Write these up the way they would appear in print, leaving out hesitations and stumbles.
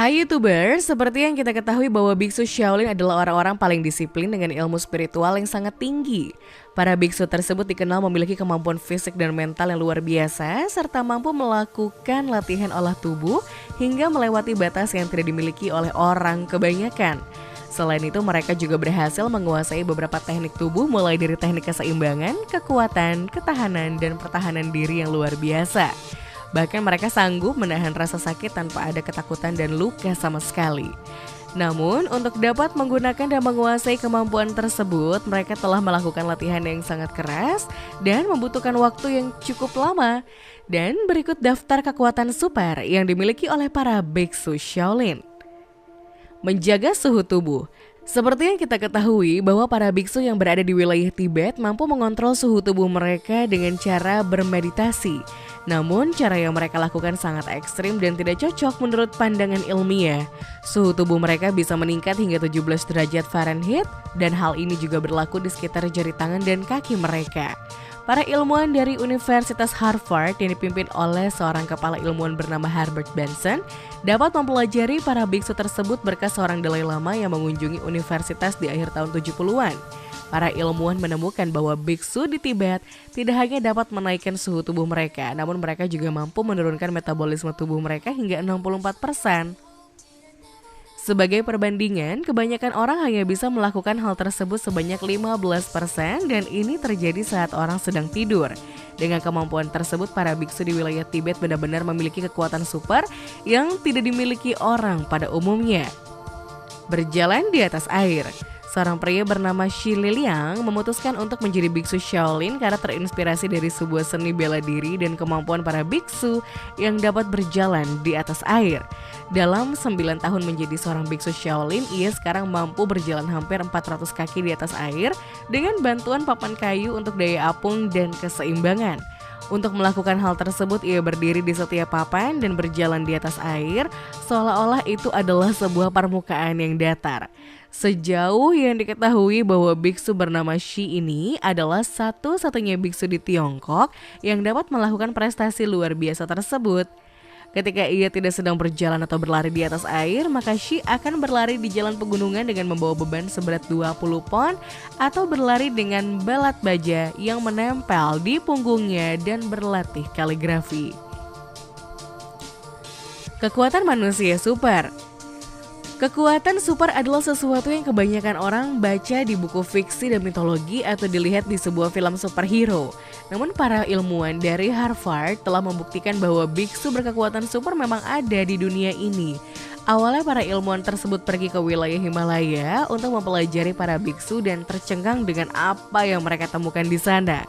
Hai YouTuber, seperti yang kita ketahui bahwa biksu Shaolin adalah orang-orang paling disiplin dengan ilmu spiritual yang sangat tinggi. Para biksu tersebut dikenal memiliki kemampuan fisik dan mental yang luar biasa, serta mampu melakukan latihan olah tubuh hingga melewati batas yang tidak dimiliki oleh orang kebanyakan. Selain itu, mereka juga berhasil menguasai beberapa teknik tubuh mulai dari teknik keseimbangan, kekuatan, ketahanan, dan pertahanan diri yang luar biasa. Bahkan mereka sanggup menahan rasa sakit tanpa ada ketakutan dan luka sama sekali. Namun, untuk dapat menggunakan dan menguasai kemampuan tersebut, mereka telah melakukan latihan yang sangat keras dan membutuhkan waktu yang cukup lama. Dan berikut daftar kekuatan super yang dimiliki oleh para biksu Shaolin. Menjaga suhu tubuh. Seperti yang kita ketahui bahwa para biksu yang berada di wilayah Tibet mampu mengontrol suhu tubuh mereka dengan cara bermeditasi. Namun cara yang mereka lakukan sangat ekstrim dan tidak cocok menurut pandangan ilmiah. Suhu tubuh mereka bisa meningkat hingga 17 derajat Fahrenheit dan hal ini juga berlaku di sekitar jari tangan dan kaki mereka. Para ilmuwan dari Universitas Harvard yang dipimpin oleh seorang kepala ilmuwan bernama Herbert Benson dapat mempelajari para biksu tersebut berkat seorang Dalai Lama yang mengunjungi universitas di akhir tahun 70-an. Para ilmuwan menemukan bahwa biksu di Tibet tidak hanya dapat menaikkan suhu tubuh mereka, namun mereka juga mampu menurunkan metabolisme tubuh mereka hingga 64%. Sebagai perbandingan, kebanyakan orang hanya bisa melakukan hal tersebut sebanyak 15% dan ini terjadi saat orang sedang tidur. Dengan kemampuan tersebut, para biksu di wilayah Tibet benar-benar memiliki kekuatan super yang tidak dimiliki orang pada umumnya. Berjalan di atas air. Seorang pria bernama Shi Liliang memutuskan untuk menjadi biksu Shaolin karena terinspirasi dari sebuah seni bela diri dan kemampuan para biksu yang dapat berjalan di atas air. Dalam 9 tahun menjadi seorang biksu Shaolin, ia sekarang mampu berjalan hampir 400 kaki di atas air dengan bantuan papan kayu untuk daya apung dan keseimbangan. Untuk melakukan hal tersebut, ia berdiri di setiap papan dan berjalan di atas air, seolah-olah itu adalah sebuah permukaan yang datar. Sejauh yang diketahui bahwa biksu bernama Shi ini adalah satu-satunya biksu di Tiongkok yang dapat melakukan prestasi luar biasa tersebut. Ketika ia tidak sedang berjalan atau berlari di atas air, maka Shi akan berlari di jalan pegunungan dengan membawa beban seberat 20 pon atau berlari dengan balat baja yang menempel di punggungnya dan berlatih kaligrafi. Kekuatan manusia super. Kekuatan super adalah sesuatu yang kebanyakan orang baca di buku fiksi dan mitologi atau dilihat di sebuah film superhero. Namun para ilmuwan dari Harvard telah membuktikan bahwa biksu berkekuatan super memang ada di dunia ini. Awalnya para ilmuwan tersebut pergi ke wilayah Himalaya untuk mempelajari para biksu dan tercengang dengan apa yang mereka temukan di sana.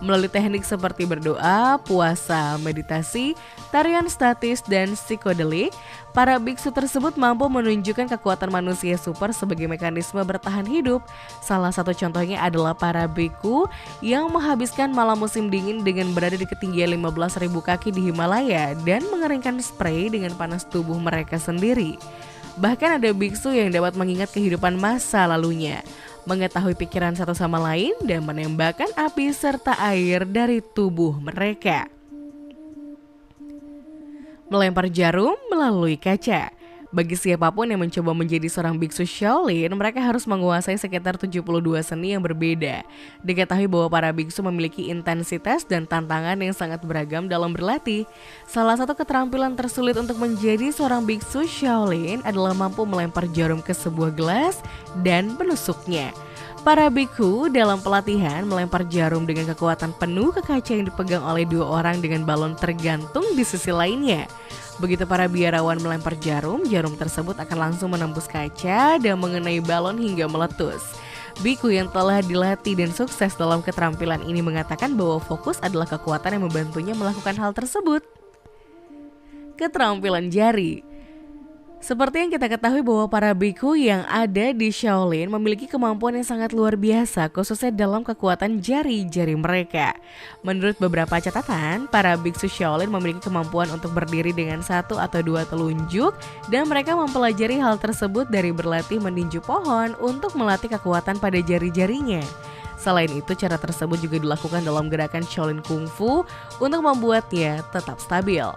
Melalui teknik seperti berdoa, puasa, meditasi, tarian statis, dan psikodelik, para biksu tersebut mampu menunjukkan kekuatan manusia super sebagai mekanisme bertahan hidup. Salah satu contohnya adalah para biku yang menghabiskan malam musim dingin dengan berada di ketinggian 15.000 kaki di Himalaya dan mengeringkan spray dengan panas tubuh mereka sendiri. Bahkan ada biksu yang dapat mengingat kehidupan masa lalunya, mengetahui pikiran satu sama lain, dan menembakkan api serta air dari tubuh mereka. Melempar jarum melalui kaca. Bagi siapapun yang mencoba menjadi seorang biksu Shaolin, mereka harus menguasai sekitar 72 seni yang berbeda. Diketahui bahwa para biksu memiliki intensitas dan tantangan yang sangat beragam dalam berlatih. Salah satu keterampilan tersulit untuk menjadi seorang biksu Shaolin adalah mampu melempar jarum ke sebuah gelas dan menusuknya. Para biku dalam pelatihan melempar jarum dengan kekuatan penuh ke kaca yang dipegang oleh 2 orang dengan balon tergantung di sisi lainnya. Begitu para biarawan melempar jarum, jarum tersebut akan langsung menembus kaca dan mengenai balon hingga meletus. Biku yang telah dilatih dan sukses dalam keterampilan ini mengatakan bahwa fokus adalah kekuatan yang membantunya melakukan hal tersebut. Keterampilan jari. Seperti yang kita ketahui bahwa para biku yang ada di Shaolin memiliki kemampuan yang sangat luar biasa, khususnya dalam kekuatan jari-jari mereka. Menurut beberapa catatan, para biksu Shaolin memiliki kemampuan untuk berdiri dengan 1 atau 2 telunjuk, dan mereka mempelajari hal tersebut dari berlatih meninju pohon untuk melatih kekuatan pada jari-jarinya. Selain itu, cara tersebut juga dilakukan dalam gerakan Shaolin Kung Fu untuk membuatnya tetap stabil.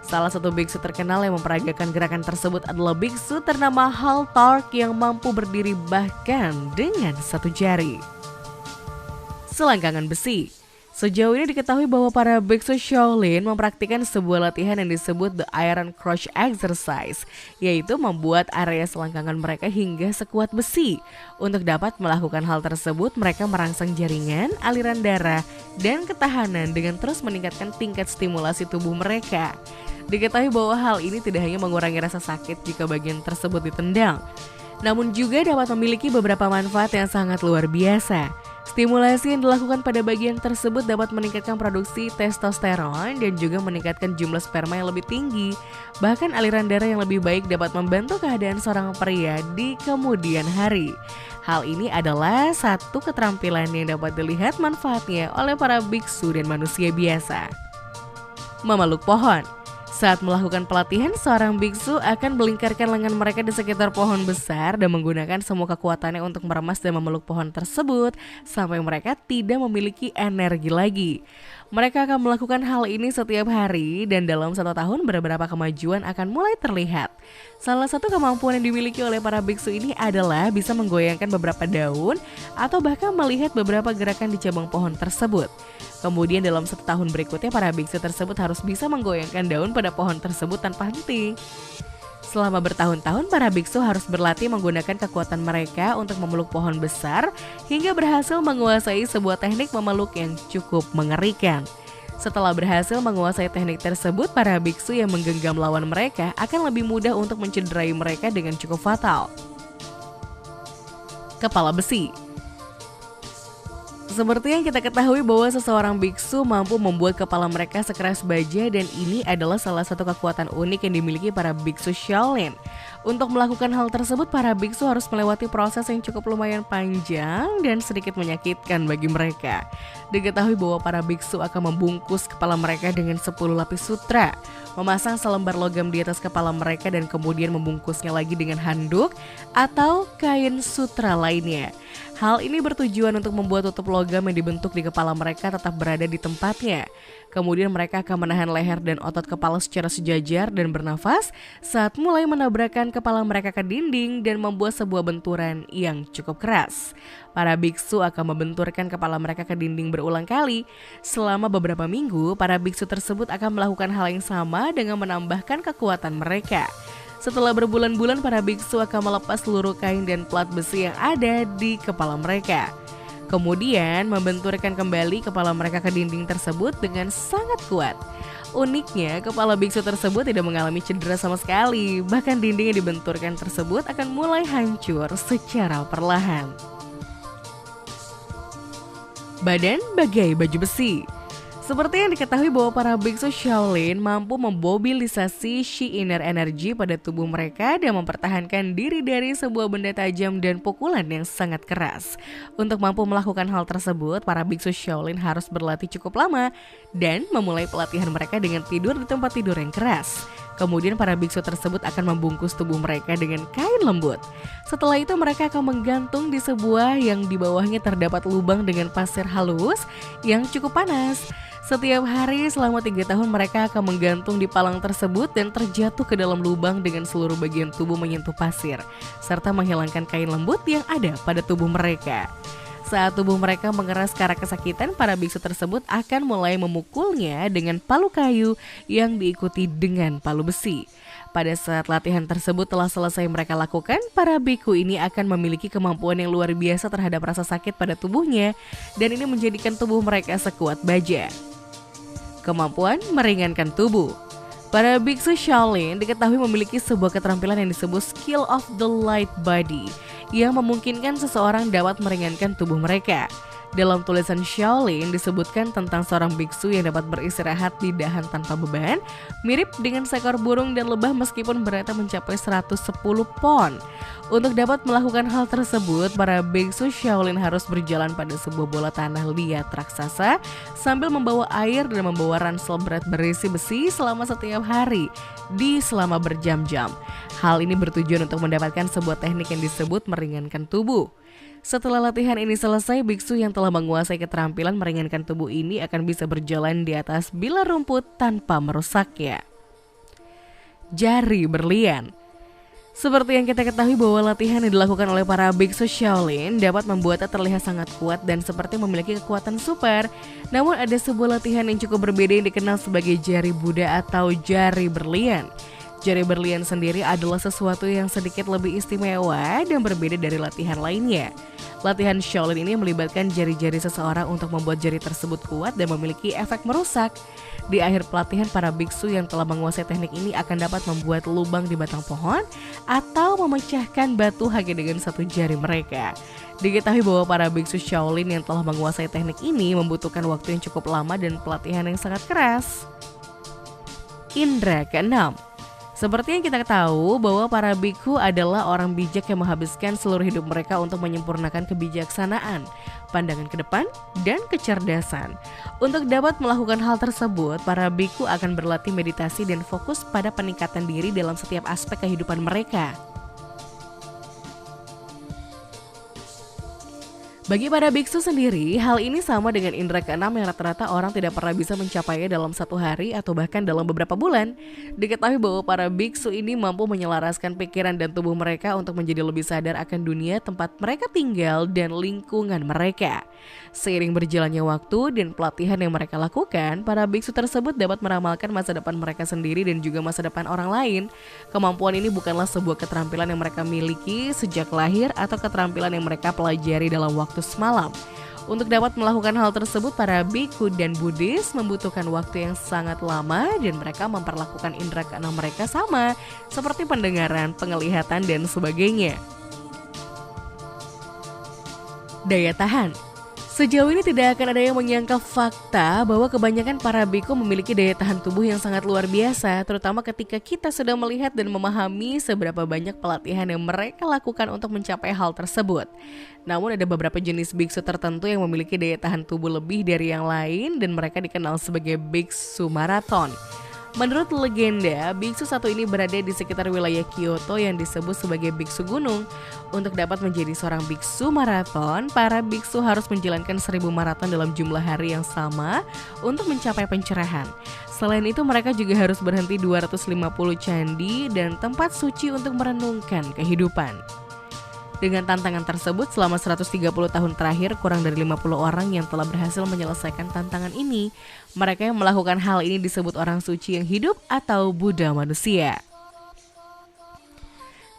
Salah satu biksu terkenal yang memperagakan gerakan tersebut adalah biksu ternama Haltark yang mampu berdiri bahkan dengan satu jari. Selangkangan besi. Sejauh ini diketahui bahwa para biksu Shaolin mempraktikkan sebuah latihan yang disebut The Iron Crush Exercise, yaitu membuat area selangkangan mereka hingga sekuat besi. Untuk dapat melakukan hal tersebut, mereka merangsang jaringan, aliran darah, dan ketahanan dengan terus meningkatkan tingkat stimulasi tubuh mereka. Diketahui bahwa hal ini tidak hanya mengurangi rasa sakit jika bagian tersebut ditendang, namun juga dapat memiliki beberapa manfaat yang sangat luar biasa. Stimulasi yang dilakukan pada bagian tersebut dapat meningkatkan produksi testosteron dan juga meningkatkan jumlah sperma yang lebih tinggi. Bahkan aliran darah yang lebih baik dapat membantu keadaan seorang pria di kemudian hari. Hal ini adalah satu keterampilan yang dapat dilihat manfaatnya oleh para biksu dan manusia biasa. Memeluk pohon. Saat melakukan pelatihan, seorang biksu akan melingkarkan lengan mereka di sekitar pohon besar dan menggunakan semua kekuatannya untuk meremas dan memeluk pohon tersebut sampai mereka tidak memiliki energi lagi. Mereka akan melakukan hal ini setiap hari dan dalam 1 tahun beberapa kemajuan akan mulai terlihat. Salah satu kemampuan yang dimiliki oleh para biksu ini adalah bisa menggoyangkan beberapa daun atau bahkan melihat beberapa gerakan di cabang pohon tersebut. Kemudian dalam 1 tahun berikutnya para biksu tersebut harus bisa menggoyangkan daun pada pohon tersebut tanpa henti. Selama bertahun-tahun para biksu harus berlatih menggunakan kekuatan mereka untuk memeluk pohon besar hingga berhasil menguasai sebuah teknik memeluk yang cukup mengerikan. Setelah berhasil menguasai teknik tersebut, para biksu yang menggenggam lawan mereka akan lebih mudah untuk mencederai mereka dengan cukup fatal. Kepala besi. Seperti yang kita ketahui bahwa seseorang biksu mampu membuat kepala mereka sekeras baja dan ini adalah salah satu kekuatan unik yang dimiliki para biksu Shaolin. Untuk melakukan hal tersebut, para biksu harus melewati proses yang cukup lumayan panjang dan sedikit menyakitkan bagi mereka. Diketahui bahwa para biksu akan membungkus kepala mereka dengan 10 lapis sutra, memasang selembar logam di atas kepala mereka dan kemudian membungkusnya lagi dengan handuk atau kain sutra lainnya. Hal ini bertujuan untuk membuat tutup logam yang dibentuk di kepala mereka tetap berada di tempatnya. Kemudian mereka akan menahan leher dan otot kepala secara sejajar dan bernafas saat mulai menabrakkan kepala mereka ke dinding dan membuat sebuah benturan yang cukup keras. Para biksu akan membenturkan kepala mereka ke dinding berulang kali. Selama beberapa minggu, para biksu tersebut akan melakukan hal yang sama dengan menambahkan kekuatan mereka. Setelah berbulan-bulan, para biksu akan melepas seluruh kain dan plat besi yang ada di kepala mereka. Kemudian membenturkan kembali kepala mereka ke dinding tersebut dengan sangat kuat. Uniknya, kepala biksu tersebut tidak mengalami cedera sama sekali. Bahkan dinding yang dibenturkan tersebut akan mulai hancur secara perlahan. Badan bagai baju besi. Seperti yang diketahui bahwa para biksu Shaolin mampu memobilisasi Shi Inner Energy pada tubuh mereka dan mempertahankan diri dari sebuah benda tajam dan pukulan yang sangat keras. Untuk mampu melakukan hal tersebut, para biksu Shaolin harus berlatih cukup lama dan memulai pelatihan mereka dengan tidur di tempat tidur yang keras. Kemudian para biksu tersebut akan membungkus tubuh mereka dengan kain lembut. Setelah itu mereka akan menggantung di sebuah yang di bawahnya terdapat lubang dengan pasir halus yang cukup panas. Setiap hari selama 3 tahun mereka akan menggantung di palang tersebut dan terjatuh ke dalam lubang dengan seluruh bagian tubuh menyentuh pasir, serta menghilangkan kain lembut yang ada pada tubuh mereka. Saat tubuh mereka mengeras karena kesakitan, para biksu tersebut akan mulai memukulnya dengan palu kayu yang diikuti dengan palu besi. Pada saat latihan tersebut telah selesai mereka lakukan, para biku ini akan memiliki kemampuan yang luar biasa terhadap rasa sakit pada tubuhnya dan ini menjadikan tubuh mereka sekuat baja. Kemampuan meringankan tubuh. Para biksu Shaolin diketahui memiliki sebuah keterampilan yang disebut Skill of the Light Body yang memungkinkan seseorang dapat meringankan tubuh mereka. Dalam tulisan Shaolin disebutkan tentang seorang biksu yang dapat beristirahat di dahan tanpa beban, mirip dengan seekor burung dan lebah meskipun beratnya mencapai 110 pon. Untuk dapat melakukan hal tersebut, para biksu Shaolin harus berjalan pada sebuah bola tanah liat raksasa sambil membawa air dan membawa ransel berat berisi besi selama setiap hari selama berjam-jam. Hal ini bertujuan untuk mendapatkan sebuah teknik yang disebut meringankan tubuh. Setelah latihan ini selesai, biksu yang telah menguasai keterampilan meringankan tubuh ini akan bisa berjalan di atas bilah rumput tanpa merusaknya. jari berlian. Seperti yang kita ketahui bahwa latihan yang dilakukan oleh para biksu Shaolin dapat membuatnya terlihat sangat kuat dan seperti memiliki kekuatan super. Namun ada sebuah latihan yang cukup berbeda yang dikenal sebagai jari Buddha atau jari berlian. Jari berlian sendiri adalah sesuatu yang sedikit lebih istimewa dan berbeda dari latihan lainnya. Latihan Shaolin ini melibatkan jari-jari seseorang untuk membuat jari tersebut kuat dan memiliki efek merusak. Di akhir pelatihan, para biksu yang telah menguasai teknik ini akan dapat membuat lubang di batang pohon atau memecahkan batu hanya dengan satu jari mereka. Diketahui bahwa para biksu Shaolin yang telah menguasai teknik ini membutuhkan waktu yang cukup lama dan pelatihan yang sangat keras. Indra keenam. Seperti yang kita tahu bahwa para biksu adalah orang bijak yang menghabiskan seluruh hidup mereka untuk menyempurnakan kebijaksanaan, pandangan ke depan, dan kecerdasan. Untuk dapat melakukan hal tersebut, para biksu akan berlatih meditasi dan fokus pada peningkatan diri dalam setiap aspek kehidupan mereka. Bagi para biksu sendiri, hal ini sama dengan indera keenam yang rata-rata orang tidak pernah bisa mencapainya dalam satu hari atau bahkan dalam beberapa bulan. Diketahui bahwa para biksu ini mampu menyelaraskan pikiran dan tubuh mereka untuk menjadi lebih sadar akan dunia tempat mereka tinggal dan lingkungan mereka. Seiring berjalannya waktu dan pelatihan yang mereka lakukan, para biksu tersebut dapat meramalkan masa depan mereka sendiri dan juga masa depan orang lain. Kemampuan ini bukanlah sebuah keterampilan yang mereka miliki sejak lahir atau keterampilan yang mereka pelajari dalam waktu semalam. Untuk dapat melakukan hal tersebut, para biksu dan Buddhis membutuhkan waktu yang sangat lama dan mereka memperlakukan indera keenam mereka sama seperti pendengaran, penglihatan, dan sebagainya. Daya tahan. Sejauh ini tidak akan ada yang menyangkal fakta bahwa kebanyakan para biksu memiliki daya tahan tubuh yang sangat luar biasa, terutama ketika kita sudah melihat dan memahami seberapa banyak pelatihan yang mereka lakukan untuk mencapai hal tersebut. Namun ada beberapa jenis biksu tertentu yang memiliki daya tahan tubuh lebih dari yang lain dan mereka dikenal sebagai biksu maraton. Menurut legenda, biksu satu ini berada di sekitar wilayah Kyoto yang disebut sebagai biksu gunung. Untuk dapat menjadi seorang biksu maraton, para biksu harus menjalankan 1000 maraton dalam jumlah hari yang sama untuk mencapai pencerahan. Selain itu, mereka juga harus berhenti 250 candi dan tempat suci untuk merenungkan kehidupan. Dengan tantangan tersebut, selama 130 tahun terakhir, kurang dari 50 orang yang telah berhasil menyelesaikan tantangan ini. Mereka yang melakukan hal ini disebut orang suci yang hidup atau Buddha manusia.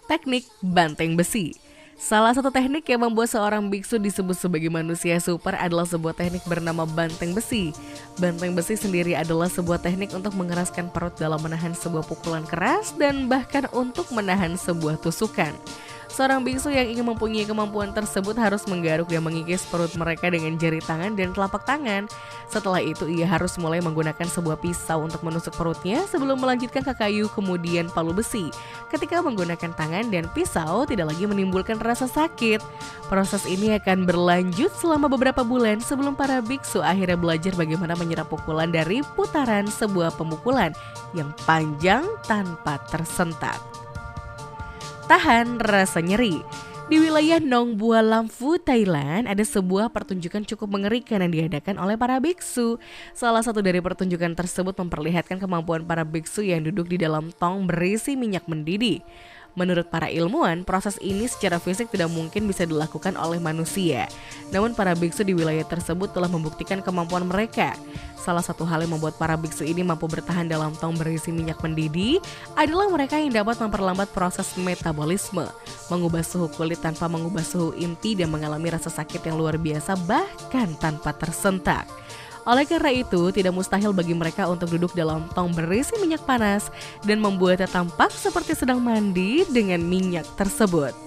Teknik banteng besi. Salah satu teknik yang membuat seorang biksu disebut sebagai manusia super adalah sebuah teknik bernama banteng besi. Banteng besi sendiri adalah sebuah teknik untuk mengeraskan perut dalam menahan sebuah pukulan keras dan bahkan untuk menahan sebuah tusukan. Seorang biksu yang ingin mempunyai kemampuan tersebut harus menggaruk dan mengikis perut mereka dengan jari tangan dan telapak tangan. Setelah itu ia harus mulai menggunakan sebuah pisau untuk menusuk perutnya sebelum melanjutkan ke kayu kemudian palu besi. Ketika menggunakan tangan dan pisau tidak lagi menimbulkan rasa sakit. Proses ini akan berlanjut selama beberapa bulan sebelum para biksu akhirnya belajar bagaimana menyerap pukulan dari putaran sebuah pemukulan yang panjang tanpa tersentak. Tahan rasa nyeri. Di wilayah Nong Bua Lampu, Thailand, ada sebuah pertunjukan cukup mengerikan yang diadakan oleh para biksu. Salah satu dari pertunjukan tersebut memperlihatkan kemampuan para biksu yang duduk di dalam tong berisi minyak mendidih. Menurut para ilmuwan, proses ini secara fisik tidak mungkin bisa dilakukan oleh manusia. Namun para biksu di wilayah tersebut telah membuktikan kemampuan mereka. Salah satu hal yang membuat para biksu ini mampu bertahan dalam tong berisi minyak mendidih adalah mereka yang dapat memperlambat proses metabolisme, mengubah suhu kulit tanpa mengubah suhu inti dan mengalami rasa sakit yang luar biasa bahkan tanpa tersentak. Oleh karena itu, tidak mustahil bagi mereka untuk duduk dalam tong berisi minyak panas dan membuatnya tampak seperti sedang mandi dengan minyak tersebut.